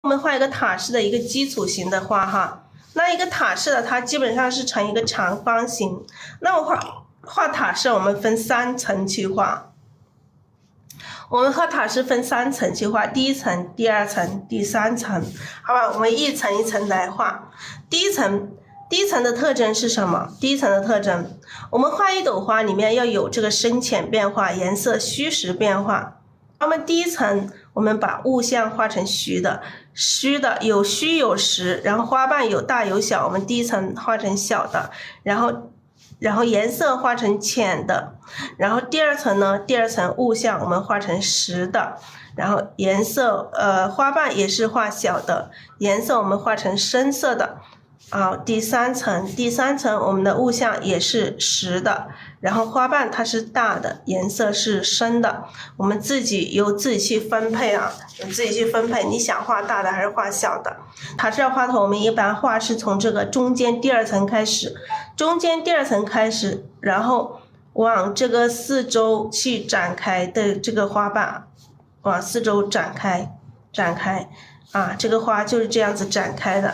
我们画一个塔式的一个基础型的花哈，那一个塔式的它基本上是成一个长方形。那我画塔式，我们分3层去画。我们画塔式分3层去画，第1层、第2层、第3层，好吧？我们一层一层来画。第一层的特征是什么？第一层的特征，我们画一朵花里面要有这个深浅变化，颜色虚实变化。我们第一层，我们把物象画成虚的，有虚有实，然后花瓣有大有小，我们第一层画成小的，然后颜色画成浅的，然后第2层呢，第2层物象我们画成实的，然后颜色花瓣也是画小的，颜色我们画成深色的。第三层我们的物象也是实的，然后花瓣它是大的，颜色是深的，我们自己去分配你想画大的还是画小的。塔式花头我们一般画是从这个中间第2层开始，然后往这个四周去展开的这个花瓣，往四周展开这个花就是这样子展开的。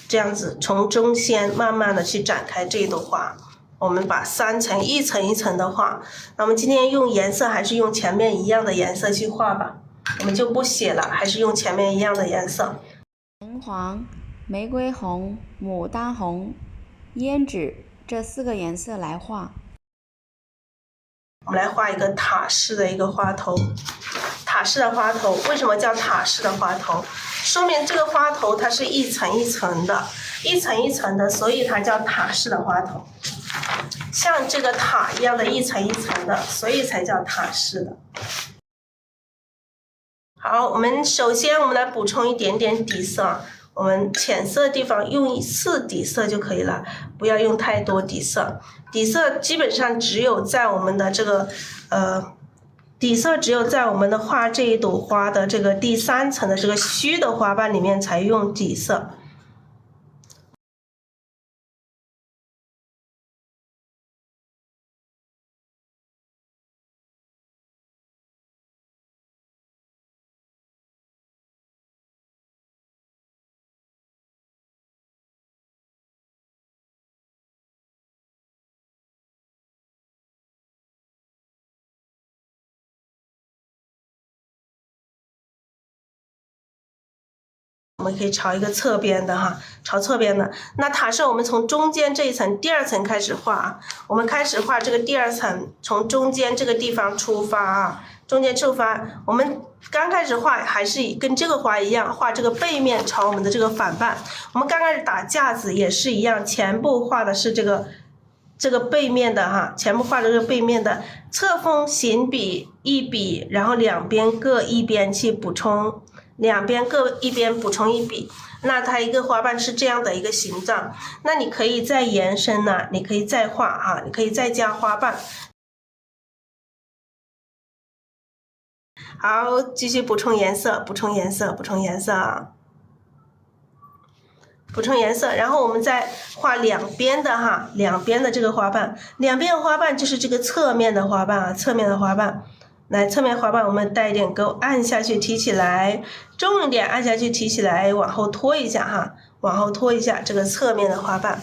这样子从中间慢慢的去展开这一朵花，我们把3层一层一层的画。那我们今天用颜色还是用前面一样的颜色去画吧，我们就不写了，还是用前面一样的颜色。橙黄、玫瑰红、牡丹红、胭脂这4个颜色来画。我们来画一个塔式的一个花头。塔式的花头为什么叫塔式的花头？说明这个花头它是一层一层的，所以它叫塔式的花头。像这个塔一样的一层一层的，所以才叫塔式的。好，首先我们来补充一点点底色。我们浅色的地方用1次底色就可以了，不要用太多底色。底色基本上只有在我们的这个画这一朵花的这个第3层的这个虚的花瓣里面才用底色。我们可以朝一个侧边的哈，朝侧边的。那塔式我们从中间这一层第2层开始画，我们开始画这个第2层，从中间这个地方出发我们刚开始画还是跟这个花一样，画这个背面朝我们的这个反瓣。我们刚开始打架子也是一样，前部画的是这个背面的哈，前部画这个背面的，侧锋行笔1笔，然后两边各一边去补充。两边各一边补充1笔，那它一个花瓣是这样的一个形状。那你可以再延伸呢，你可以再画你可以再加花瓣。好，继续补充颜色，然后我们再画两边的这个花瓣，两边的花瓣就是这个侧面的花瓣来，侧面花瓣我们带一点钩，按下去提起来，重一点按下去提起来，往后拖一下这个侧面的花瓣。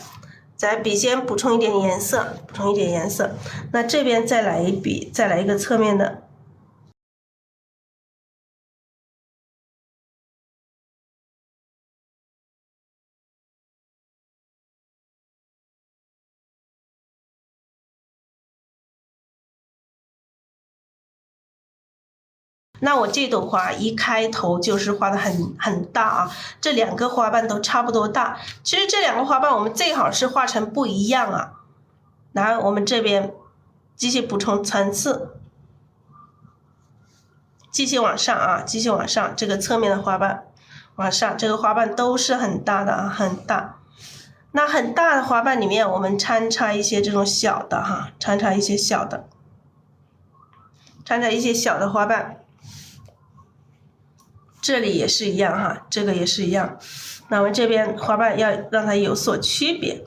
在笔尖补充一点颜色，那这边再来一笔，再来一个侧面的。那我这朵花一开头就是画的很大这2个花瓣都差不多大。其实这2个花瓣我们最好是画成不一样来，我们这边继续补充层次，继续往上，这个侧面的花瓣往上，这个花瓣都是很大的很大。那很大的花瓣里面我们掺插一些这种小的掺插一些小的花瓣。这里也是一样这个也是一样。那我们这边花瓣要让它有所区别。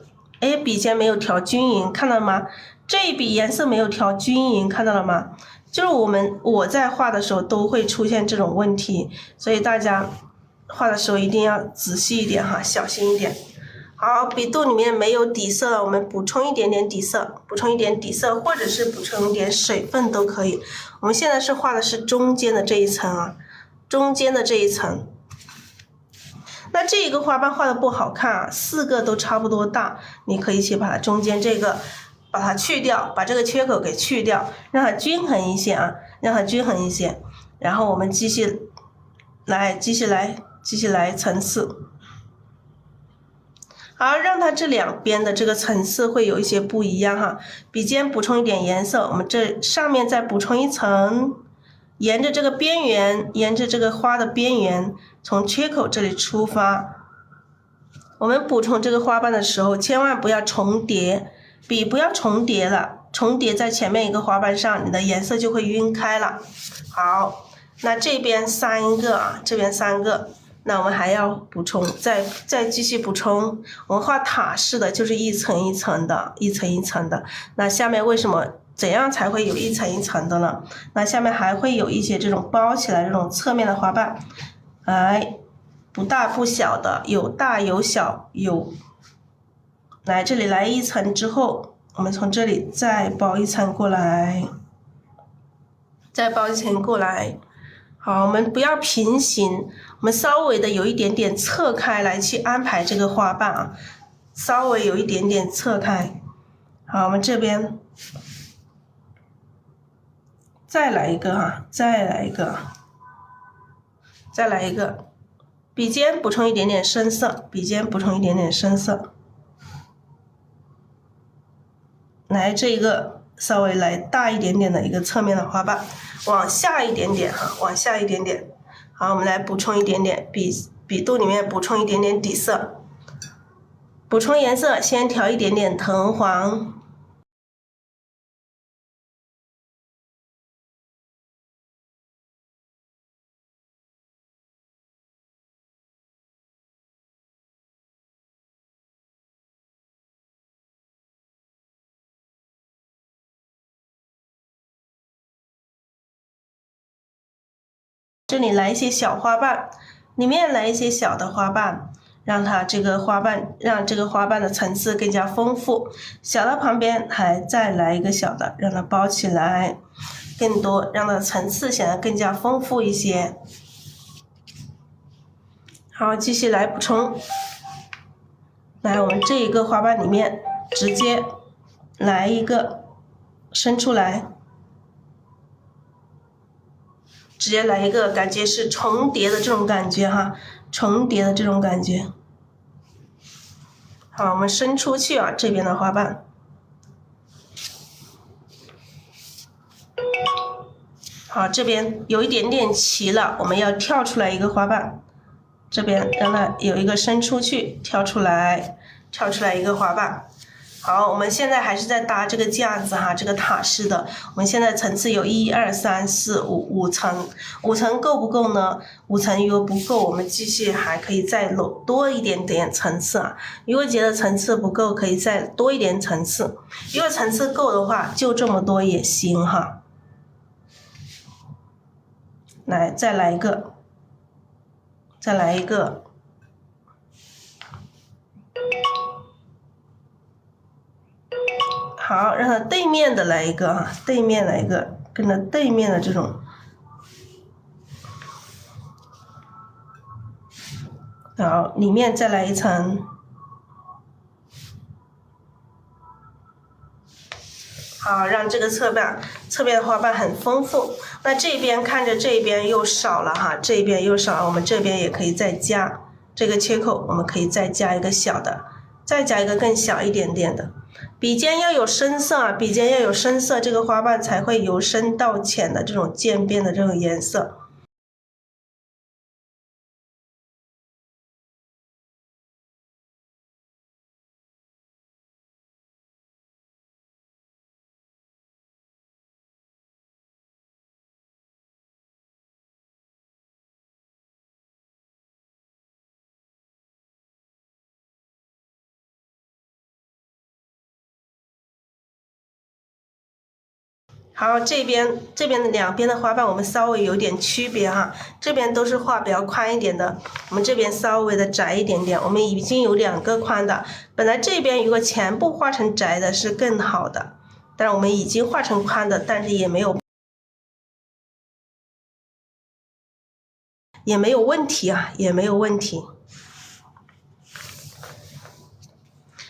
笔尖没有调均匀，看到了吗？这一笔颜色没有调均匀，看到了吗？就是我在画的时候都会出现这种问题，所以大家画的时候一定要仔细一点哈，小心一点。好，笔肚里面没有底色了，我们补充一点点底色，补充一点底色，或者是补充一点水分都可以。我们现在是画的是中间的这一层啊，中间的这一层。那这一个花瓣画的不好看啊，4个都差不多大，你可以去把它中间这个把它去掉，把这个缺口给去掉，让它均衡一些啊，让它均衡一些。然后我们继续来层次。好，让它这两边的这个层次会有一些不一样哈。笔尖补充一点颜色，我们这上面再补充一层，沿着这个边缘，沿着这个花的边缘，从缺口这里出发。我们补充这个花瓣的时候，千万不要重叠，笔不要重叠了，重叠在前面一个花瓣上，你的颜色就会晕开了。好，那这边3个啊，这边3个。那我们还要补充，再继续补充。我们画塔式的就是一层一层的，一层一层的。那下面为什么怎样才会有一层一层的呢？那下面还会有一些这种包起来这种侧面的花瓣，来不大不小的，有大有小有。来这里来一层之后，我们从这里再包一层过来，再包一层过来。好，我们不要平行，我们稍微的有一点点侧开来去安排这个花瓣啊，稍微有一点点侧开。好，我们这边再来一个哈，再来一个，再来一个，笔尖补充一点点深色，笔尖补充一点点深色。来这个稍微来大一点点的一个侧面的花瓣，往下一点点哈，往下一点点。好，我们来补充一点点笔肚里面补充一点点底色，补充颜色，先调一点点藤黄。这里来一些小花瓣，里面来一些小的花瓣，让这个花瓣的层次更加丰富。小的旁边还再来一个小的，让它包起来，更多，让它的层次显得更加丰富一些。好，继续来补充。来，我们这一个花瓣里面直接来一个伸出来。直接来一个，感觉是重叠的这种感觉哈，重叠的这种感觉。好，我们伸出去啊，这边的花瓣。好，这边有一点点齐了，我们要跳出来一个花瓣，这边让它有一个伸出去，跳出来一个花瓣。好，我们现在还是在搭这个架子哈，这个塔式的。我们现在层次有1、2、3、4、5层，5层够不够呢？5层如果不够，我们继续还可以再多一点点层次啊。如果觉得层次不够，可以再多一点层次。如果层次够的话，就这么多也行哈。来，再来一个，再来一个。好，让它对面的来一个啊，对面来一个，跟着对面的这种。好，里面再来一层。好，让这个侧面的花瓣很丰富。那这边看着这边又少了哈，这边又少了，我们这边也可以再加这个缺口，我们可以再加一个小的，再加一个更小一点点的。笔尖要有深色啊，笔尖要有深色，这个花瓣才会由深到浅的这种渐变的这种颜色。好，这边的两边的花瓣我们稍微有点区别哈，这边都是画比较宽一点的，我们这边稍微的窄一点点。我们已经有2个宽的，本来这边如果全部画成窄的是更好的，但是我们已经画成宽的，但是也没有问题啊，也没有问题。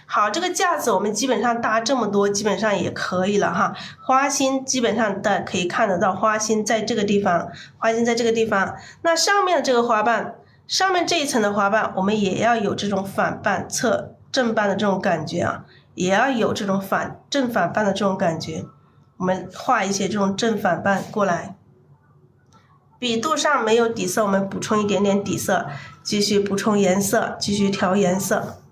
好，这个架子我们基本上搭这么多，基本上也可以了哈。花心基本上的可以看得到，花心在这个地方，花心在这个地方。那上面的这个花瓣，上面这一层的花瓣，我们也要有这种反瓣侧正瓣的这种感觉啊，也要有这种正反瓣的这种感觉。我们画一些这种正反瓣过来。笔肚上没有底色，我们补充一点点底色，继续补充颜色，继续调颜色。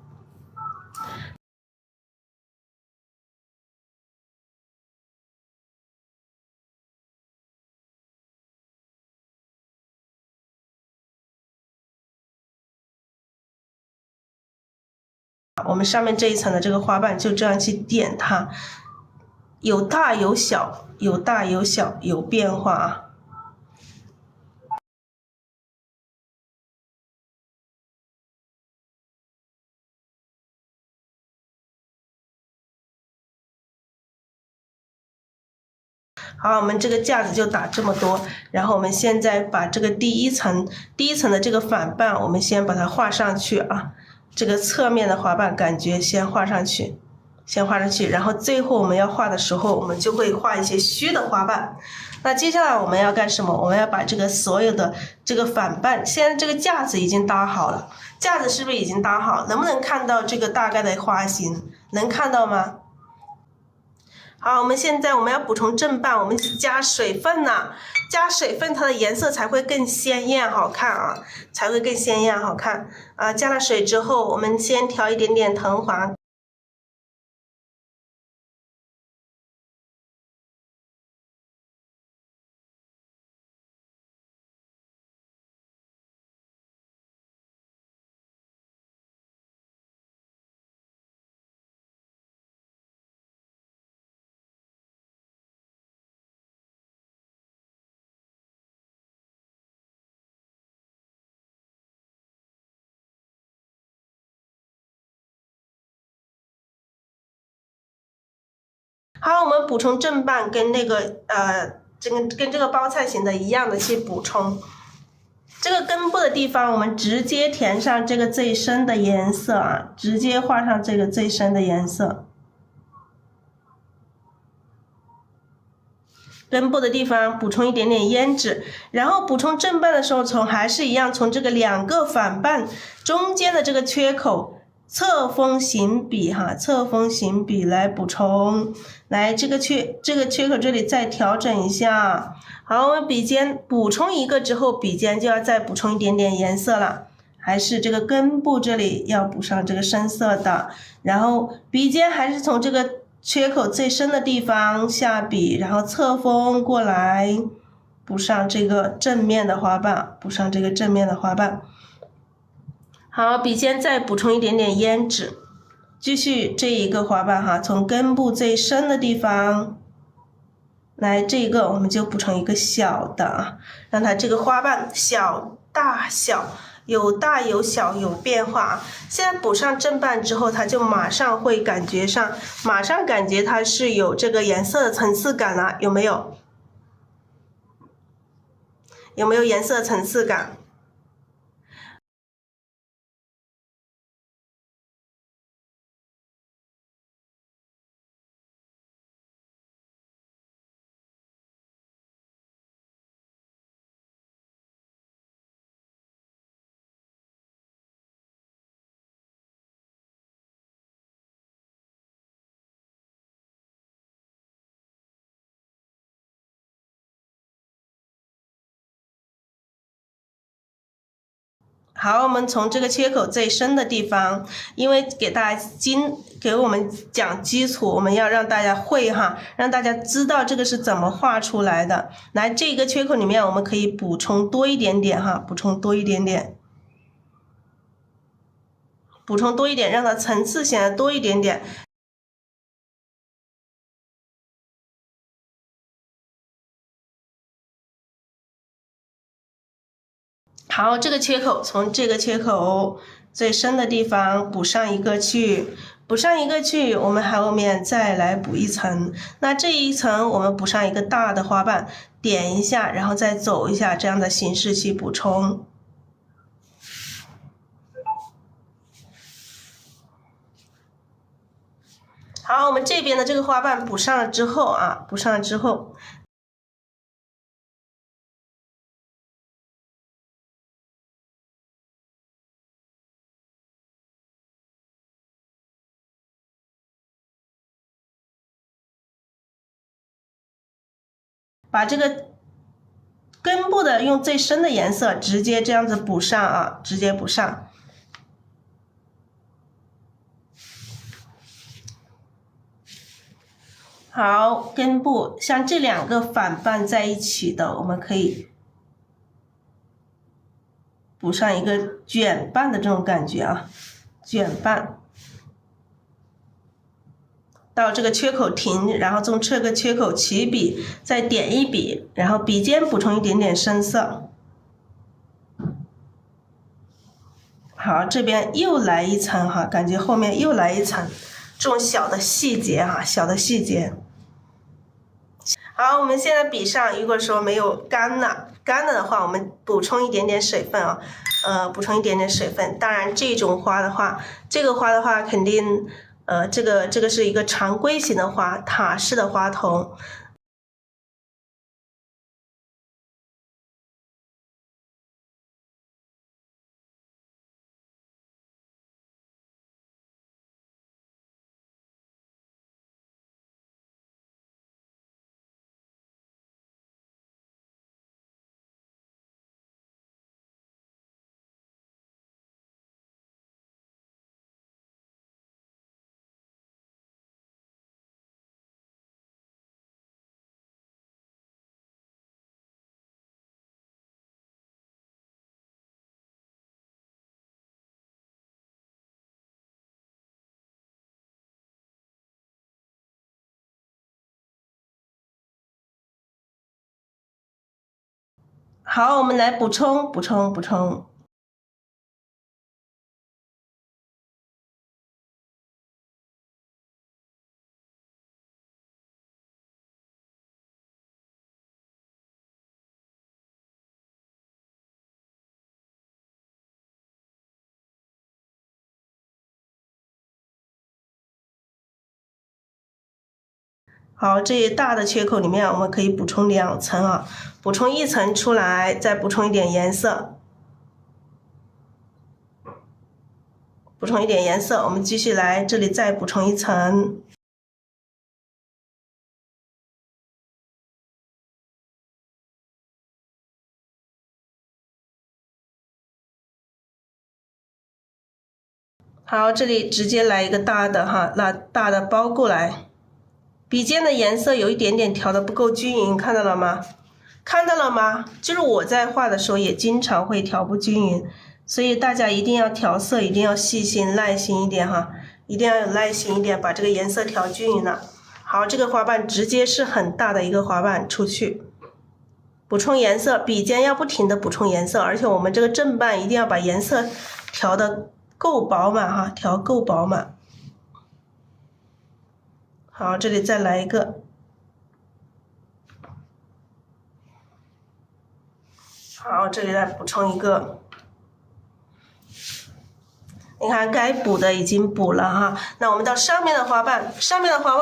我们上面这一层的这个花瓣就这样去点它，有大有小，有大有小，有变化啊。好，我们这个架子就打这么多，然后我们现在把这个第一层的这个反瓣，我们先把它画上去啊。这个侧面的花瓣感觉先画上去，然后最后我们要画的时候，我们就会画一些虚的花瓣。那接下来我们要干什么？我们要把这个所有的这个反瓣，现在这个架子已经搭好了，架子是不是已经搭好？能不能看到这个大概的花型？能看到吗？好，我们现在要补充正瓣，我们加水分呢，加水分它的颜色才会更鲜艳好看啊，才会更鲜艳好看啊。加了水之后，我们先调一点点藤黄。好，我们补充正瓣跟那个跟这个包菜型的一样的去补充。这个根部的地方，我们直接填上这个最深的颜色啊，直接画上这个最深的颜色。根部的地方补充一点点胭脂，然后补充正瓣的时候，还是一样，从这个2个反瓣中间的这个缺口侧锋行笔哈，侧锋行笔来补充。来，这个缺口这里再调整一下。好，我们笔尖补充一个之后，笔尖就要再补充一点点颜色了，还是这个根部这里要补上这个深色的，然后笔尖还是从这个缺口最深的地方下笔，然后侧锋过来补上这个正面的花瓣，好，笔尖再补充一点点胭脂，继续这一个花瓣哈，从根部最深的地方来，这个我们就补成一个小的啊，让它这个花瓣小大小。有大有小有变化，现在补上正瓣之后，它就马上会感觉它是有这个颜色的层次感了，有没有？有没有颜色层次感？好，我们从这个缺口最深的地方，因为给我们讲基础，我们要让大家会哈，让大家知道这个是怎么画出来的。来，这个缺口里面我们可以补充多一点点哈，补充多一点，让它层次显得多一点点。好，这个切口从这个切口最深的地方补上一个去，补上一个去，我们后面再来补一层。那这一层我们补上一个大的花瓣，点一下，然后再走一下，这样的形式去补充。好，我们这边的这个花瓣补上了之后啊，补上了之后。把这个根部的用最深的颜色直接这样子补上啊，直接补上。好，根部像这两个反瓣在一起的，我们可以补上一个卷瓣的这种感觉啊，卷瓣。到这个缺口停，然后从这个缺口起笔，再点一笔，然后笔尖补充一点点深色。好，这边又来一层哈，感觉后面又来一层这种小的细节哈，小的细节。好，我们现在笔上如果说没有干了的话，我们补充一点点水分啊，补充一点点水分。当然这种花的话，这个花的话肯定。这个是一个常规型的花，塔式的花筒。好，我们来补充。好，这一大的缺口里面，我们可以补充2层啊，补充1层出来，再补充一点颜色，补充一点颜色，我们继续来这里再补充1层。好，这里直接来一个大的哈，那大的包过来。笔尖的颜色有一点点调的不够均匀，看到了吗？看到了吗？就是我在画的时候也经常会调不均匀，所以大家一定要调色，一定要细心耐心一点哈，一定要有耐心一点，把这个颜色调均匀了。好，这个花瓣直接是很大的一个花瓣出去，补充颜色，笔尖要不停的补充颜色，而且我们这个正瓣一定要把颜色调的够饱满哈，调够饱满。好，这里再来一个。好，这里来补充一个。你看该补的已经补了哈，那我们到上面的花瓣，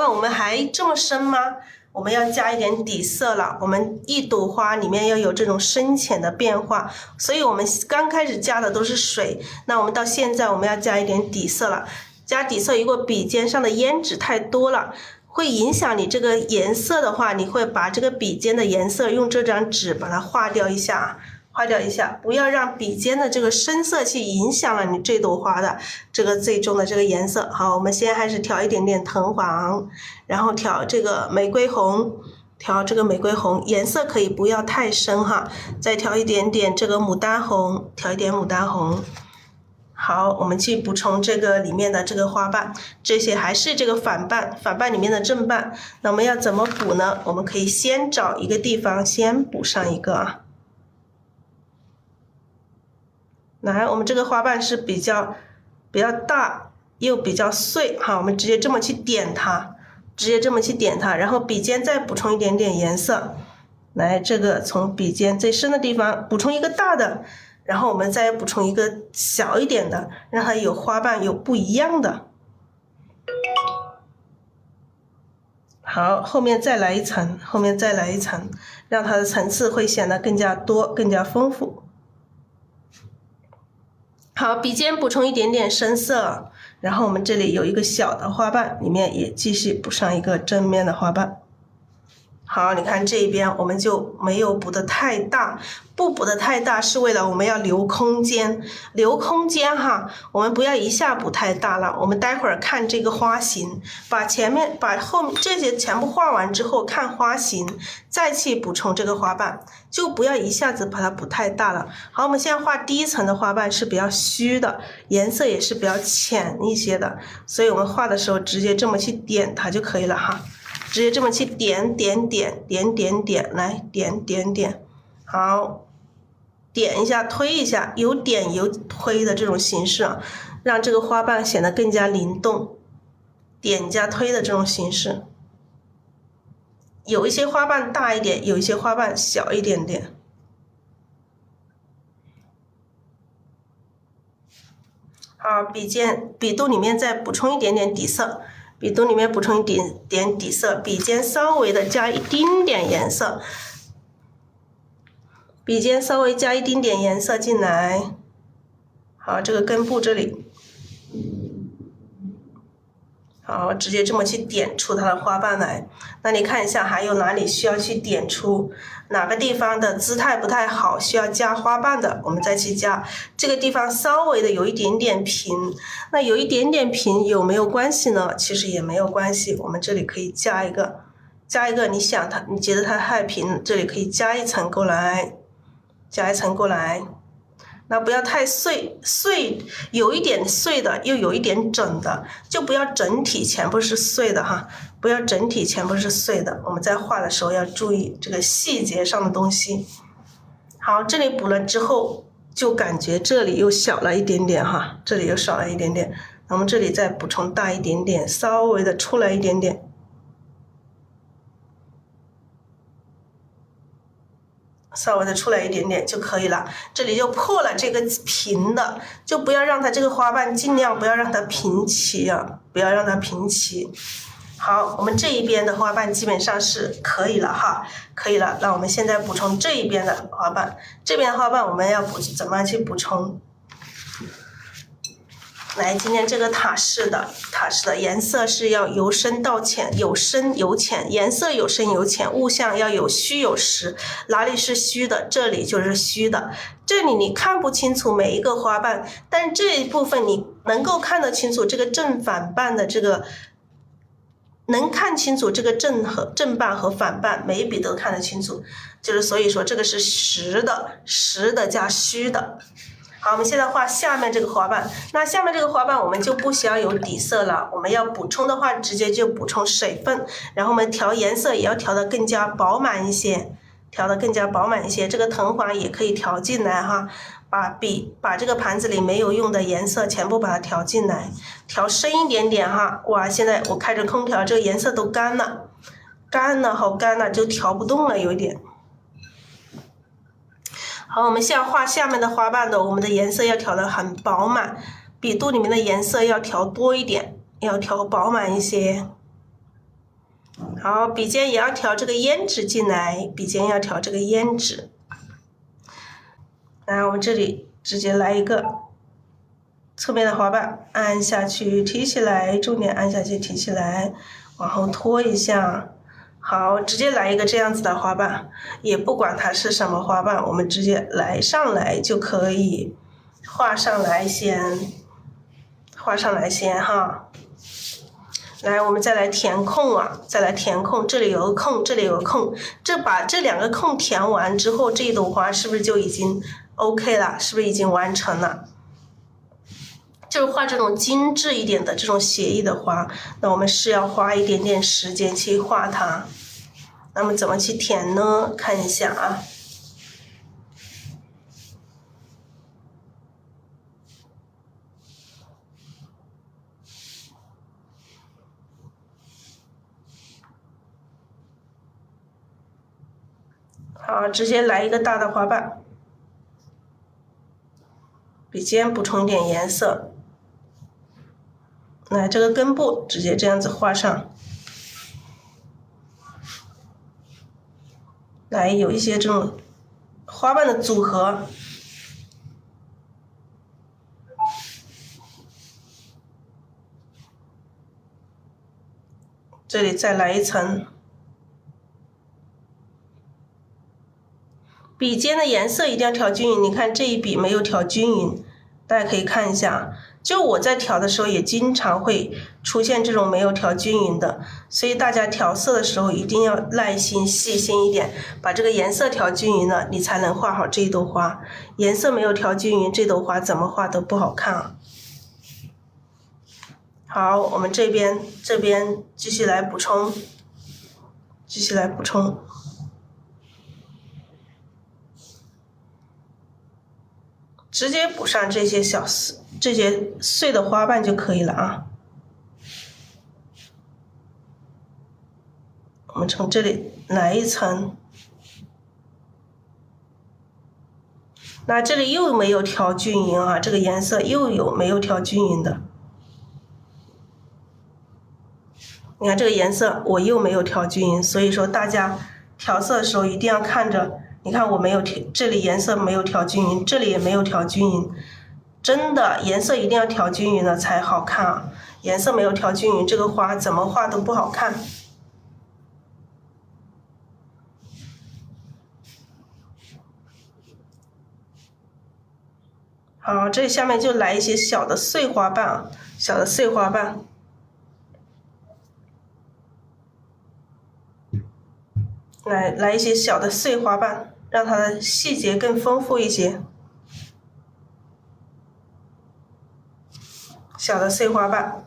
我们还这么深吗？我们要加一点底色了，我们一朵花里面要有这种深浅的变化，所以我们刚开始加的都是水，那我们到现在我们要加一点底色了。加底色，如果笔尖上的胭脂太多了，会影响你这个颜色的话，你会把这个笔尖的颜色用这张纸把它划掉一下，不要让笔尖的这个深色去影响了你这朵花的这个最终的这个颜色。好，我们先还是调一点点藤黄，然后调这个玫瑰红，颜色可以不要太深哈，再调一点点这个牡丹红，调一点牡丹红。好，我们去补充这个里面的这个花瓣，这些还是这个反瓣里面的正瓣。那我们要怎么补呢？我们可以先找一个地方先补上一个啊。来，我们这个花瓣是比较大又比较碎哈，我们直接这么去点它，然后笔尖再补充一点点颜色。来，这个从笔尖最深的地方补充一个大的，然后我们再补充一个小一点的，让它有花瓣有不一样的。好，后面再来一层，让它的层次会显得更加多，更加丰富。好，笔尖补充一点点深色，然后我们这里有一个小的花瓣，里面也继续补上一个正面的花瓣。好，你看这一边我们就没有补得太大，不补得太大是为了我们要留空间哈，我们不要一下补太大了，我们待会儿看这个花型，把后面这些全部画完之后看花型，再去补充这个花瓣，就不要一下子把它补太大了。好，我们现在画第一层的花瓣是比较虚的，颜色也是比较浅一些的，所以我们画的时候直接这么去点它就可以了哈。直接这么去点，来点，好，点一下，推一下，有点有推的这种形式啊，让这个花瓣显得更加灵动。点加推的这种形式，有一些花瓣大一点，有一些花瓣小一点点。好，笔肚里面再补充一点点底色。笔肚里面补充一点底色，笔尖稍微的加一丁点颜色，进来。好，这个根部这里，好，直接这么去点出它的花瓣来。那你看一下还有哪里需要去点出，哪个地方的姿态不太好，需要加花瓣的，我们再去加。这个地方稍微的有一点点平，那有一点点平有没有关系呢？其实也没有关系，我们这里可以加一个，你觉得它太平，这里可以加一层过来，那不要太碎，有一点碎的，又有一点整的，就不要整体全部是碎的哈，我们在画的时候要注意这个细节上的东西。好，这里补了之后，就感觉这里又小了一点点哈，那我们这里再补充大一点点，稍微的出来一点点。就可以了，这里就破了这个平的，就不要让它这个花瓣尽量不要让它平齐啊，好，我们这一边的花瓣基本上是可以了哈，那我们现在补充这一边的花瓣，我们要怎么去补充？来，今天这个塔式的颜色是要由深到浅，有深有浅，颜色有深有浅，物象要有虚有实，哪里是虚的，这里就是虚的，这里你看不清楚每一个花瓣，但这一部分你能够看得清楚这个正反瓣的这个，能看清楚这个正瓣和反瓣，每一笔都看得清楚，就是所以说这个是实的加虚的。好，我们现在画下面这个花瓣，那下面这个花瓣我们就不需要有底色了，我们要补充的话直接就补充水分，然后我们调颜色也要调得更加饱满一些，这个藤黄也可以调进来哈，把这个盘子里没有用的颜色全部把它调进来，调深一点点哈。哇，现在我开着空调，这个颜色都干了，好干了，就调不动了，有一点。好，我们现在画下面的花瓣的，我们的颜色要调得很饱满，笔肚里面的颜色要调多一点，要调饱满一些。好，笔尖也要调这个胭脂进来，来，我们这里直接来一个侧面的花瓣，按下去提起来，重点按下去提起来，往后拖一下。好，直接来一个这样子的花瓣，也不管它是什么花瓣，我们直接上来就可以，画上来先哈。来，我们再来填空啊，这里有个空，把这两个空填完之后，这一朵花是不是就已经 OK 了？是不是已经完成了？就是画这种精致一点的这种写意的花，那我们是要花一点点时间去画它。那么怎么去填呢？看一下啊。好，直接来一个大的花瓣，笔尖补充点颜色，来这个根部直接这样子画上，来有一些这种花瓣的组合。这里再来一层，笔尖的颜色一定要调均匀。你看这一笔没有调均匀，大家可以看一下，就我在调的时候也经常会出现这种没有调均匀的，所以大家调色的时候一定要耐心细心一点，把这个颜色调均匀了，你才能画好这一朵花。颜色没有调均匀，这朵花怎么画都不好看啊。好，我们这边继续来补充，直接补上这些碎的花瓣就可以了啊。我们从这里来一层，那这里又没有调均匀啊，这个颜色又有没有调均匀的。你看这个颜色我又没有调均匀，所以说大家调色的时候一定要看着，你看我没有调，这里颜色没有调均匀，这里也没有调均匀，真的颜色一定要调均匀了才好看啊，颜色没有调均匀，这个花怎么画都不好看。好，这下面就来一些小的碎花瓣啊，小的碎花瓣。来一些小的碎花瓣，让它的细节更丰富一些。小的碎花瓣，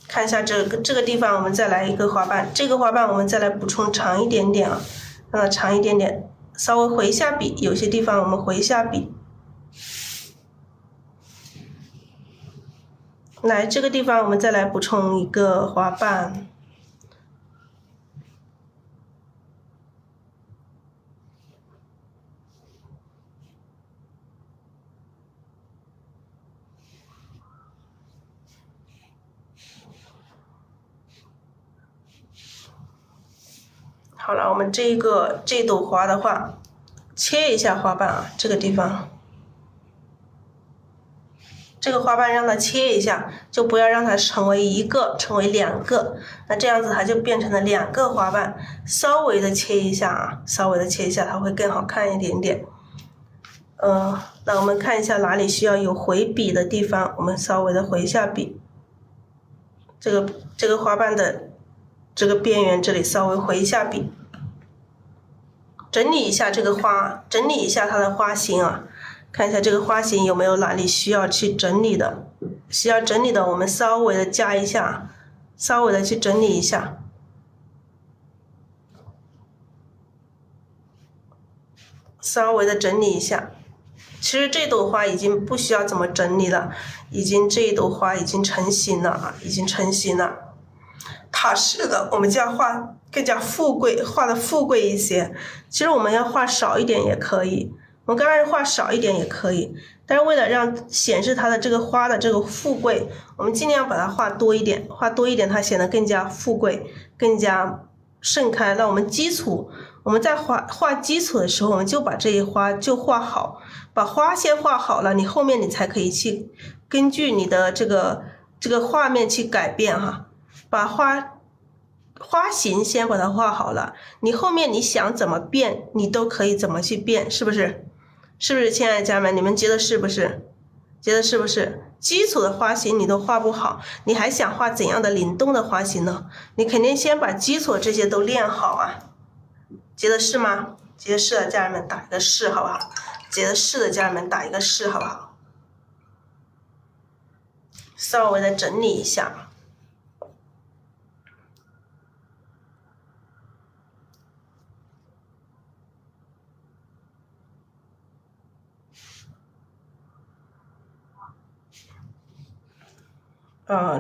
看一下这个地方，我们再来一个花瓣，这个花瓣我们再来补充长一点点啊，让它长一点点，稍微回一下笔，有些地方我们回一下笔。来这个地方我们再来补充一个花瓣。好了，我们这朵花的话，切一下花瓣啊，这个地方，这个花瓣让它切一下，就不要让它成为一个，成为两个，那这样子它就变成了两个花瓣，稍微的切一下啊，稍微的切一下，它会更好看一点点。那我们看一下哪里需要有回笔的地方，我们稍微的回一下笔，这个花瓣的这个边缘这里稍微回一下笔，整理一下这个花，整理一下它的花型啊，看一下这个花型有没有哪里需要去整理的，需要整理的我们稍微的加一下，稍微的去整理一下。稍微的整理一下，其实这朵花已经不需要怎么整理了，这一朵花已经成型了啊，已经成型了。塔式的我们就要画更加富贵，画的富贵一些。其实我们要画少一点也可以，我们刚开始画少一点也可以，但是为了让显示它的这个花的这个富贵，我们尽量把它画多一点，画多一点它显得更加富贵，更加盛开。那我们在画基础的时候，我们就把这一花就画好，把花先画好了，你后面你才可以去根据你的这个画面去改变哈，把花型先把它画好了，你后面你想怎么变，你都可以怎么去变，是不是？是不是，亲爱的家人们，你们觉得是不是？觉得是不是？基础的花型你都画不好，你还想画怎样的灵动的花型呢？你肯定先把基础这些都练好啊。觉得是吗？觉得是的家人们打一个是好不好？觉得是的家人们打一个是好不好？稍微的整理一下。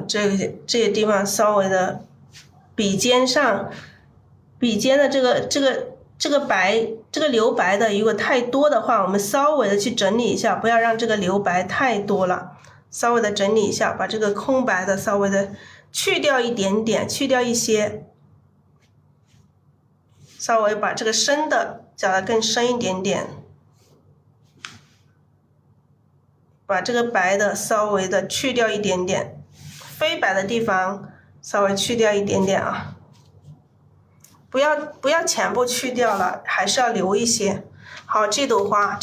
这些地方稍微的笔尖的这个这个留白的如果太多的话，我们稍微的去整理一下，不要让这个留白太多了，稍微的整理一下，把这个空白的稍微的去掉一点点，去掉一些，稍微把这个深的加的更深一点点，把这个白的稍微的去掉一点点，非白的地方稍微去掉一点点啊。不要全部去掉了，还是要留一些。好，这朵花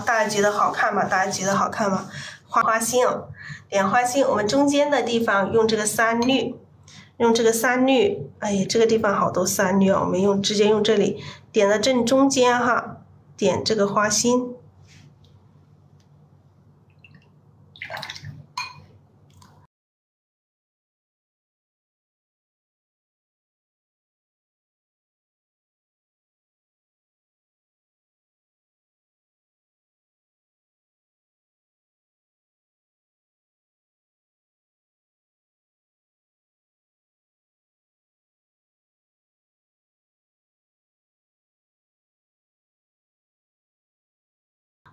大家觉得好看吗？大家觉得好看吗？花心哦，点花心，我们中间的地方用这个3绿，用这个3绿，哎呀，这个地方好多3绿哦，我们直接用这里点到正中间哈，点这个花心。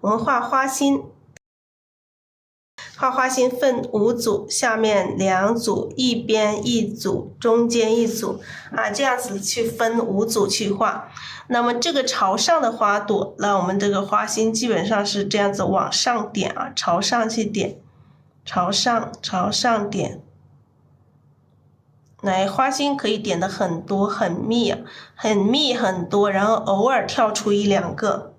我们画花心，分5组，下面2组，一边1组，中间1组啊，这样子去分5组去画。那么这个朝上的花朵，那我们这个花心基本上是这样子往上点啊，朝上去点，朝上点。来，花心可以点的很多很密很多，然后偶尔跳出1、2个。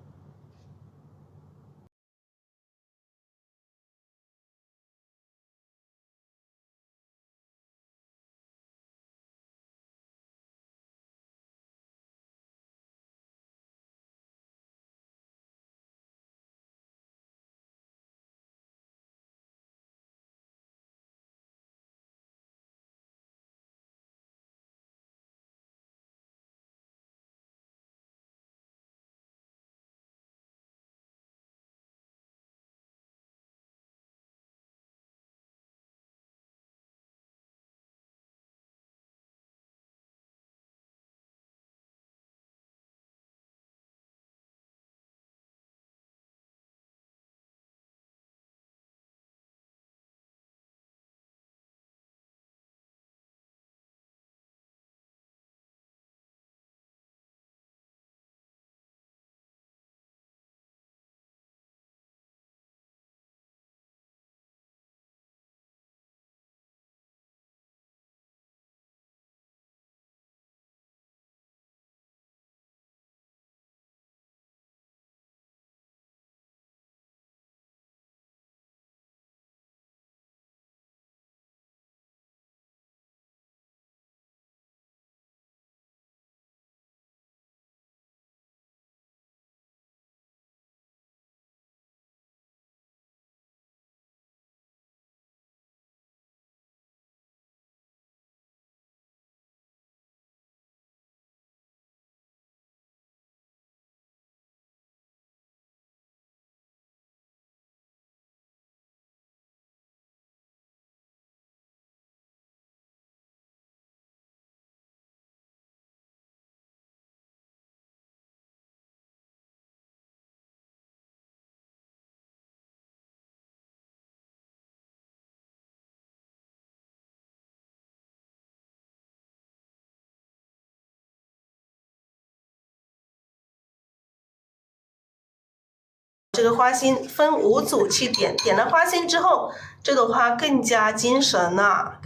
这个花心分5组去点，点了花心之后，这朵花更加精神了，